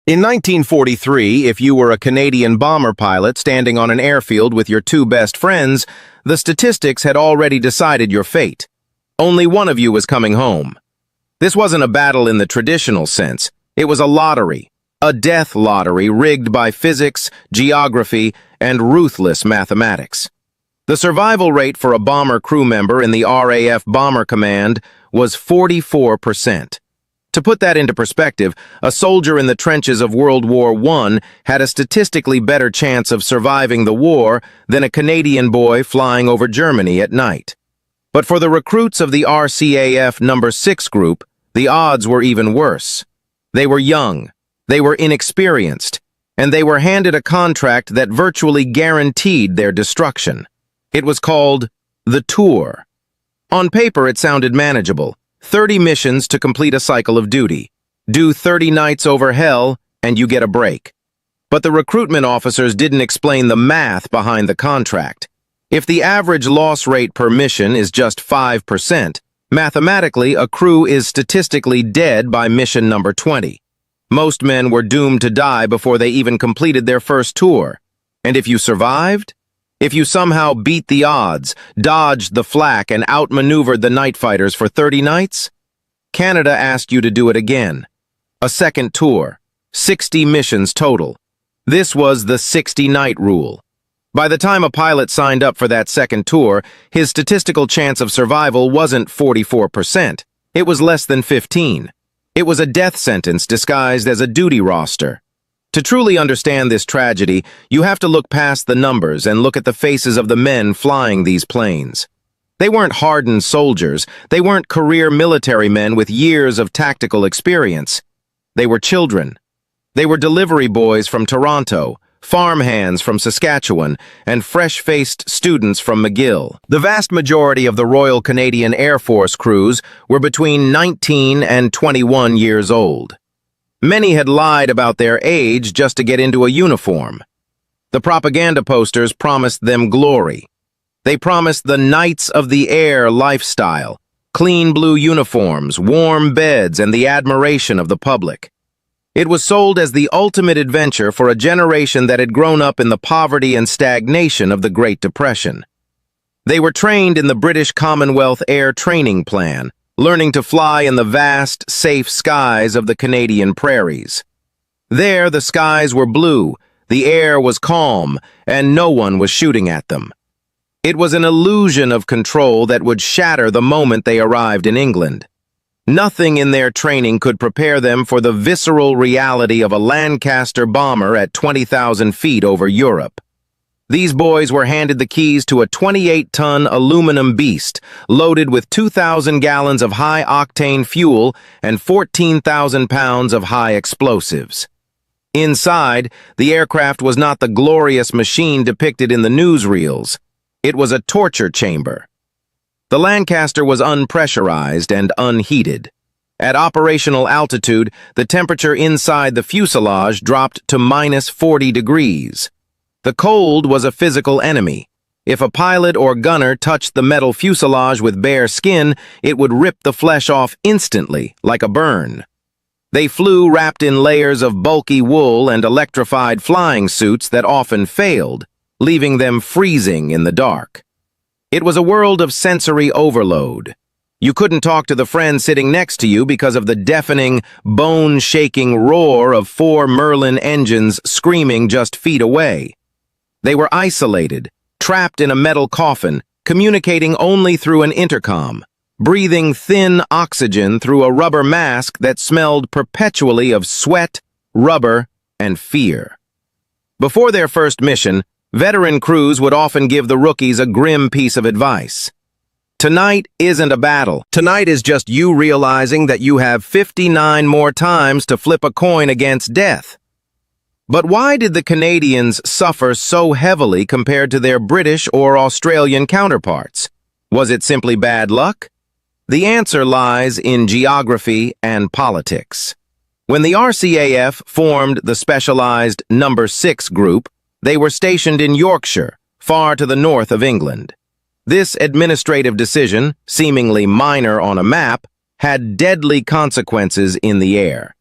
In 1943, if you were a Canadian bomber pilot standing on an airfield with your two best friends, the statistics had already decided your fate. Only one of you was coming home. This wasn't a battle in the traditional sense. It was a lottery, a death lottery rigged by physics, geography, and ruthless mathematics. The survival rate for a bomber crew member in the RAF Bomber Command was 44%. To put that into perspective, a soldier in the trenches of World War I had a statistically better chance of surviving the war than a Canadian boy flying over Germany at night. But for the recruits of the RCAF No. 6 group, the odds were even worse. They were young, they were inexperienced, and they were handed a contract that virtually guaranteed their destruction. It was called the Tour. On paper, it sounded manageable. 30 missions to complete a cycle of duty. Do 30 nights over hell, and you get a break. But the recruitment officers didn't explain the math behind the contract. If the average loss rate per mission is just 5%, mathematically, a crew is statistically dead by mission number 20. Most men were doomed to die before they even completed their first tour. And if you survived? If you somehow beat the odds, dodged the flak, and outmaneuvered the night fighters for 30 nights? Canada asked you to do it again. A second tour. 60 missions total. This was the 60-night rule. By the time a pilot signed up for that second tour, his statistical chance of survival wasn't 44%. It was less than 15. It was a death sentence disguised as a duty roster. To truly understand this tragedy, you have to look past the numbers and look at the faces of the men flying these planes. They weren't hardened soldiers. They weren't career military men with years of tactical experience. They were children. They were delivery boys from Toronto, farmhands from Saskatchewan, and fresh-faced students from McGill. The vast majority of the Royal Canadian Air Force crews were between 19 and 21 years old. Many had lied about their age just to get into a uniform. The propaganda posters promised them glory. They promised the Knights of the Air lifestyle, clean blue uniforms, warm beds, and the admiration of the public. It was sold as the ultimate adventure for a generation that had grown up in the poverty and stagnation of the Great Depression. They were trained in the British Commonwealth Air Training Plan, learning to fly in the vast, safe skies of the Canadian prairies. There, the skies were blue, the air was calm, and no one was shooting at them. It was an illusion of control that would shatter the moment they arrived in England. Nothing in their training could prepare them for the visceral reality of a Lancaster bomber at 20,000 feet over Europe. These boys were handed the keys to a 28-ton aluminum beast loaded with 2,000 gallons of high-octane fuel and 14,000 pounds of high explosives. Inside, the aircraft was not the glorious machine depicted in the newsreels. It was a torture chamber. The Lancaster was unpressurized and unheated. At operational altitude, the temperature inside the fuselage dropped to -40 degrees. The cold was a physical enemy. If a pilot or gunner touched the metal fuselage with bare skin, it would rip the flesh off instantly, like a burn. They flew wrapped in layers of bulky wool and electrified flying suits that often failed, leaving them freezing in the dark. It was a world of sensory overload. You couldn't talk to the friend sitting next to you because of the deafening, bone-shaking roar of 4 Merlin engines screaming just feet away. They were isolated, trapped in a metal coffin, communicating only through an intercom, breathing thin oxygen through a rubber mask that smelled perpetually of sweat, rubber, and fear. Before their first mission, veteran crews would often give the rookies a grim piece of advice. Tonight isn't a battle. Tonight is just you realizing that you have 59 more times to flip a coin against death. But why did the Canadians suffer so heavily compared to their British or Australian counterparts? Was it simply bad luck? The answer lies in geography and politics. When the RCAF formed the specialized No. 6 group, they were stationed in Yorkshire, far to the north of England. This administrative decision, seemingly minor on a map, had deadly consequences in the air.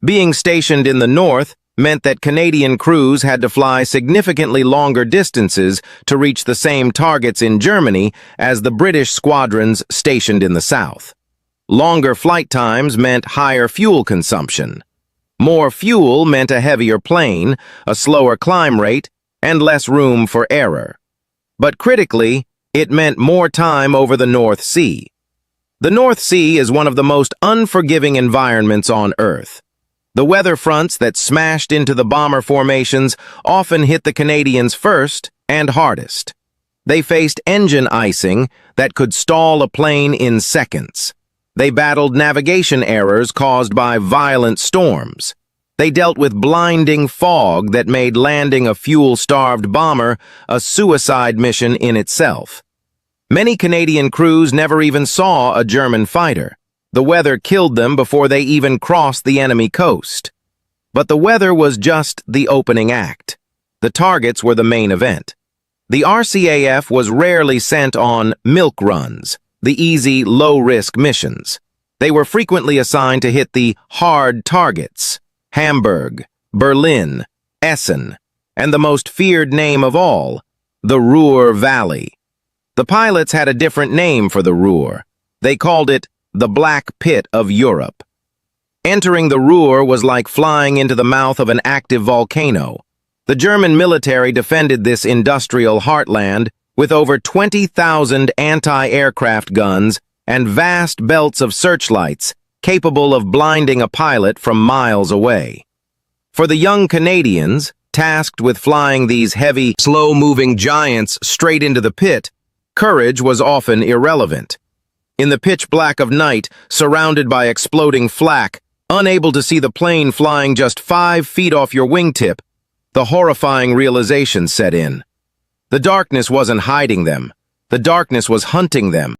Being stationed in the north meant that Canadian crews had to fly significantly longer distances to reach the same targets in Germany as the British squadrons stationed in the south. Longer flight times meant higher fuel consumption. More fuel meant a heavier plane, a slower climb rate, and less room for error. But critically, it meant more time over the North Sea. The North Sea is one of the most unforgiving environments on Earth. The weather fronts that smashed into the bomber formations often hit the Canadians first and hardest. They faced engine icing that could stall a plane in seconds. They battled navigation errors caused by violent storms. They dealt with blinding fog that made landing a fuel-starved bomber a suicide mission in itself. Many Canadian crews never even saw a German fighter. The weather killed them before they even crossed the enemy coast. But the weather was just the opening act. The targets were the main event. The RCAF was rarely sent on milk runs, the easy, low-risk missions. They were frequently assigned to hit the hard targets: Hamburg, Berlin, Essen, and the most feared name of all, the Ruhr Valley. The pilots had a different name for the Ruhr. They called it the Black Pit of Europe. Entering the Ruhr was like flying into the mouth of an active volcano. The German military defended this industrial heartland with over 20,000 anti-aircraft guns and vast belts of searchlights capable of blinding a pilot from miles away. For the young Canadians, tasked with flying these heavy, slow-moving giants straight into the pit, courage was often irrelevant. In the pitch black of night, surrounded by exploding flak, unable to see the plane flying just 5 feet off your wingtip, the horrifying realization set in. The darkness wasn't hiding them. The darkness was hunting them.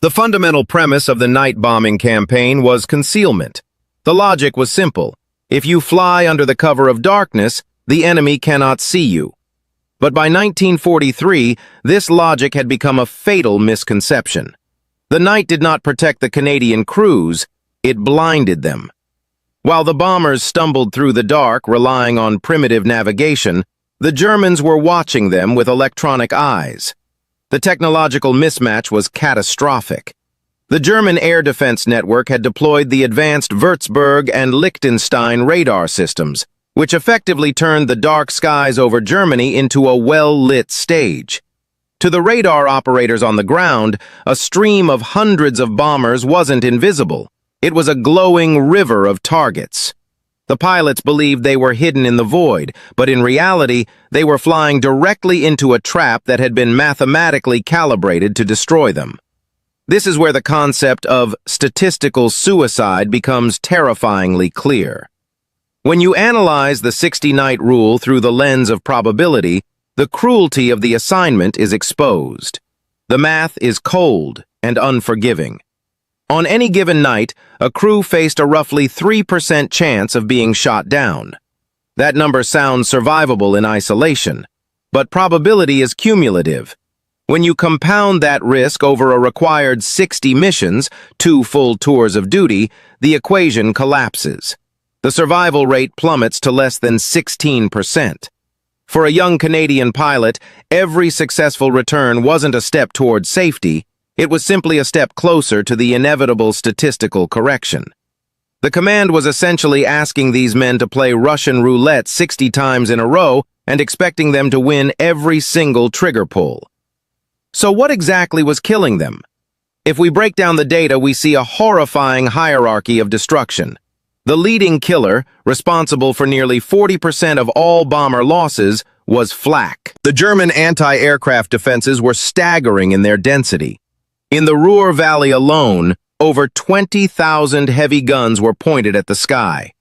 The fundamental premise of the night bombing campaign was concealment. The logic was simple. If you fly under the cover of darkness, the enemy cannot see you. But by 1943, this logic had become a fatal misconception. The night did not protect the Canadian crews, it blinded them. While the bombers stumbled through the dark, relying on primitive navigation, the Germans were watching them with electronic eyes. The technological mismatch was catastrophic. The German air defense network had deployed the advanced Würzburg and Liechtenstein radar systems, which effectively turned the dark skies over Germany into a well-lit stage. To the radar operators on the ground, a stream of hundreds of bombers wasn't invisible. It was a glowing river of targets. The pilots believed they were hidden in the void, but in reality, they were flying directly into a trap that had been mathematically calibrated to destroy them. This is where the concept of statistical suicide becomes terrifyingly clear. When you analyze the 60-night rule through the lens of probability, the cruelty of the assignment is exposed. The math is cold and unforgiving. On any given night, a crew faced a roughly 3% chance of being shot down. That number sounds survivable in isolation, but probability is cumulative. When you compound that risk over a required 60 missions, 2 full tours of duty, the equation collapses. The survival rate plummets to less than 16%. For a young Canadian pilot, every successful return wasn't a step toward safety, it was simply a step closer to the inevitable statistical correction. The command was essentially asking these men to play Russian roulette 60 times in a row and expecting them to win every single trigger pull. So what exactly was killing them? If we break down the data, we see a horrifying hierarchy of destruction. The leading killer, responsible for nearly 40% of all bomber losses, was flak. The German anti-aircraft defenses were staggering in their density. In the Ruhr Valley alone, over 20,000 heavy guns were pointed at the sky.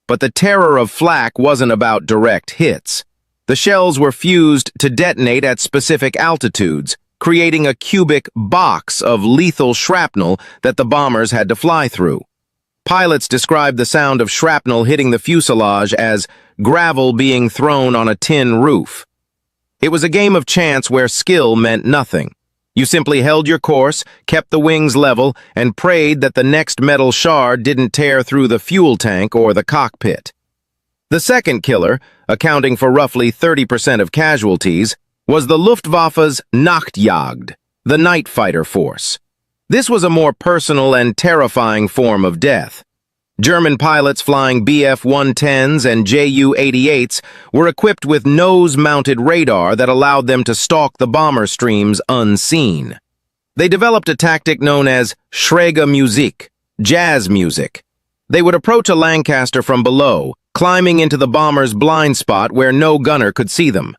But the terror of flak wasn't about direct hits. The shells were fused to detonate at specific altitudes, creating a cubic box of lethal shrapnel that the bombers had to fly through. Pilots described the sound of shrapnel hitting the fuselage as gravel being thrown on a tin roof. It was a game of chance where skill meant nothing. You simply held your course, kept the wings level, and prayed that the next metal shard didn't tear through the fuel tank or the cockpit. The second killer, accounting for roughly 30% of casualties, was the Luftwaffe's Nachtjagd, the night fighter force. This was a more personal and terrifying form of death. German pilots flying Bf-110s and Ju-88s were equipped with nose-mounted radar that allowed them to stalk the bomber streams unseen. They developed a tactic known as Schräge Musik, jazz music. They would approach a Lancaster from below, climbing into the bomber's blind spot where no gunner could see them.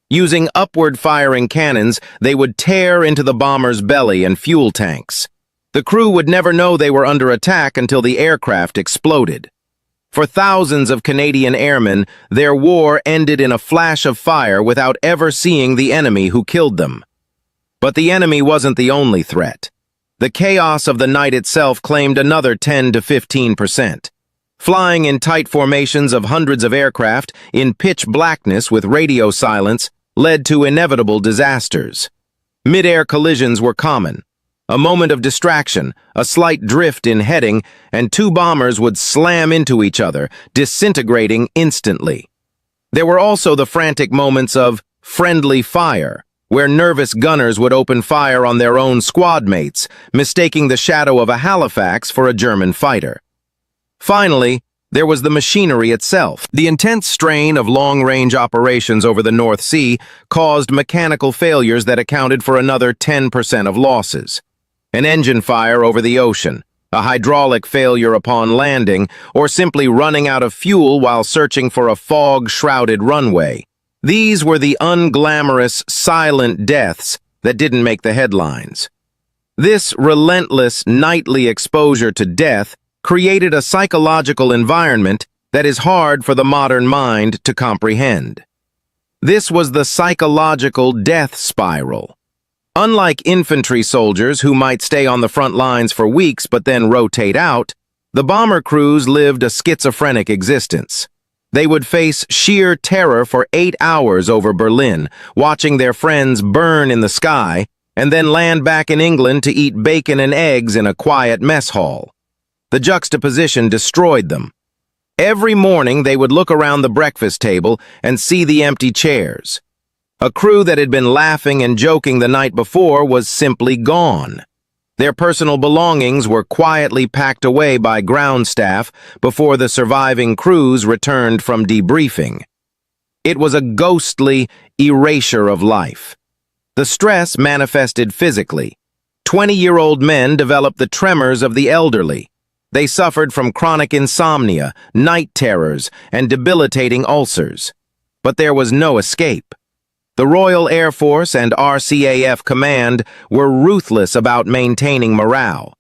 Using upward-firing cannons, they would tear into the bomber's belly and fuel tanks. The crew would never know they were under attack until the aircraft exploded. For thousands of Canadian airmen, their war ended in a flash of fire without ever seeing the enemy who killed them. But the enemy wasn't the only threat. The chaos of the night itself claimed another 10 to 15%. Flying in tight formations of hundreds of aircraft, in pitch blackness with radio silence, led to inevitable disasters. Mid-air collisions were common. A moment of distraction, a slight drift in heading, and two bombers would slam into each other, disintegrating instantly. There were also the frantic moments of friendly fire, where nervous gunners would open fire on their own squad mates, mistaking the shadow of a Halifax for a German fighter. Finally, there was the machinery itself. The intense strain of long-range operations over the North Sea caused mechanical failures that accounted for another 10% of losses. An engine fire over the ocean, a hydraulic failure upon landing, or simply running out of fuel while searching for a fog-shrouded runway. These were the unglamorous, silent deaths that didn't make the headlines. This relentless, nightly exposure to death created a psychological environment that is hard for the modern mind to comprehend. This was the psychological death spiral. Unlike infantry soldiers who might stay on the front lines for weeks but then rotate out, the bomber crews lived a schizophrenic existence. They would face sheer terror for 8 hours over Berlin, watching their friends burn in the sky, and then land back in England to eat bacon and eggs in a quiet mess hall. The juxtaposition destroyed them. Every morning they would look around the breakfast table and see the empty chairs. A crew that had been laughing and joking the night before was simply gone. Their personal belongings were quietly packed away by ground staff before the surviving crews returned from debriefing. It was a ghostly erasure of life. The stress manifested physically. 20-year-old men developed the tremors of the elderly. They suffered from chronic insomnia, night terrors, and debilitating ulcers. But there was no escape. The Royal Air Force and RAF Command were ruthless about maintaining morale.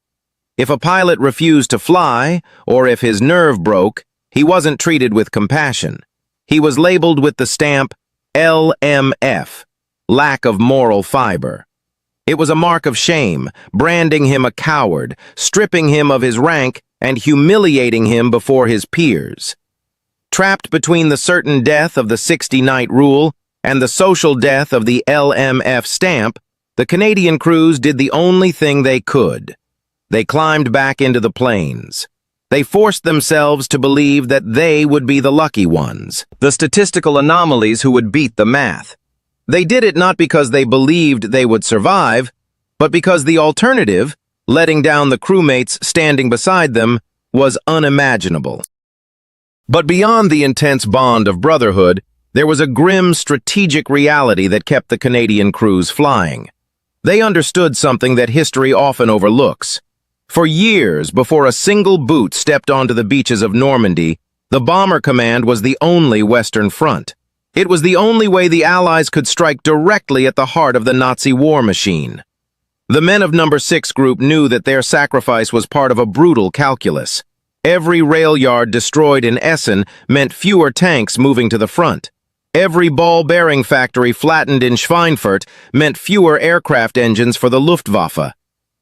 If a pilot refused to fly, or if his nerve broke, he wasn't treated with compassion. He was labeled with the stamp LMF, lack of moral fiber. It was a mark of shame, branding him a coward, stripping him of his rank, and humiliating him before his peers. Trapped between the certain death of the 60-night rule and the social death of the LMF stamp, the Canadian crews did the only thing they could. They climbed back into the planes. They forced themselves to believe that they would be the lucky ones, the statistical anomalies who would beat the math. They did it not because they believed they would survive, but because the alternative, letting down the crewmates standing beside them, was unimaginable. But beyond the intense bond of brotherhood, there was a grim strategic reality that kept the Canadian crews flying. They understood something that history often overlooks. For years before a single boot stepped onto the beaches of Normandy, the Bomber Command was the only Western front. It was the only way the Allies could strike directly at the heart of the Nazi war machine. The men of No. 6 Group knew that their sacrifice was part of a brutal calculus. Every rail yard destroyed in Essen meant fewer tanks moving to the front. Every ball bearing factory flattened in Schweinfurt meant fewer aircraft engines for the Luftwaffe.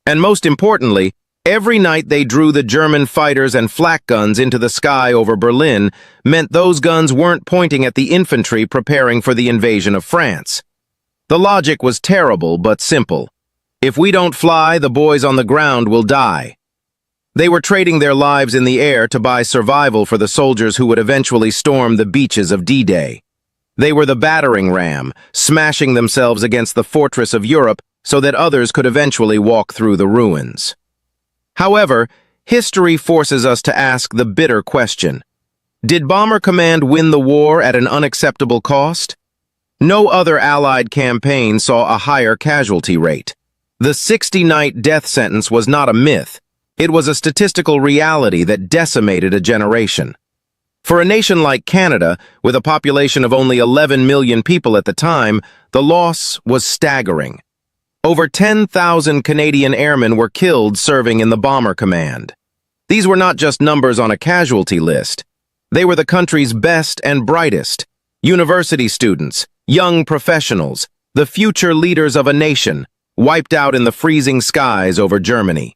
And most importantly, every night they drew the German fighters and flak guns into the sky over Berlin meant those guns weren't pointing at the infantry preparing for the invasion of France. The logic was terrible but simple. If we don't fly, the boys on the ground will die. They were trading their lives in the air to buy survival for the soldiers who would eventually storm the beaches of D-Day. They were the battering ram, smashing themselves against the fortress of Europe so that others could eventually walk through the ruins. However, history forces us to ask the bitter question. Did Bomber Command win the war at an unacceptable cost? No other Allied campaign saw a higher casualty rate. The 60-night death sentence was not a myth. It was a statistical reality that decimated a generation. For a nation like Canada, with a population of only 11 million people at the time, the loss was staggering. Over 10,000 Canadian airmen were killed serving in the Bomber Command. These were not just numbers on a casualty list. They were the country's best and brightest. University students, young professionals, the future leaders of a nation, wiped out in the freezing skies over Germany.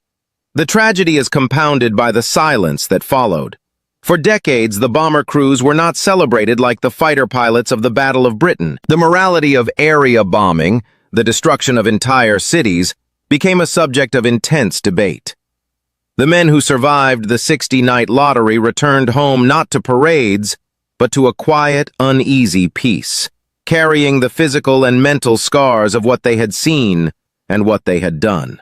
The tragedy is compounded by the silence that followed. For decades, the bomber crews were not celebrated like the fighter pilots of the Battle of Britain. The morality of area bombing, the destruction of entire cities, became a subject of intense debate. The men who survived the 60-night lottery returned home not to parades, but to a quiet, uneasy peace, carrying the physical and mental scars of what they had seen and what they had done.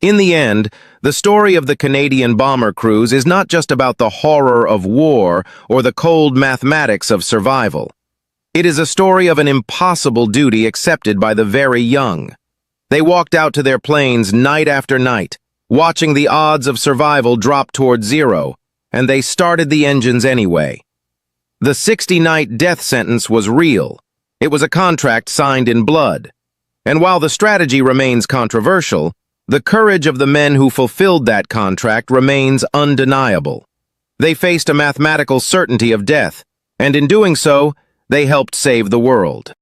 In the end, the story of the Canadian bomber crews is not just about the horror of war or the cold mathematics of survival. It is a story of an impossible duty accepted by the very young. They walked out to their planes night after night, watching the odds of survival drop toward zero, and they started the engines anyway. The 60-night death sentence was real. It was a contract signed in blood. And while the strategy remains controversial, the courage of the men who fulfilled that contract remains undeniable. They faced a mathematical certainty of death, and in doing so, they helped save the world.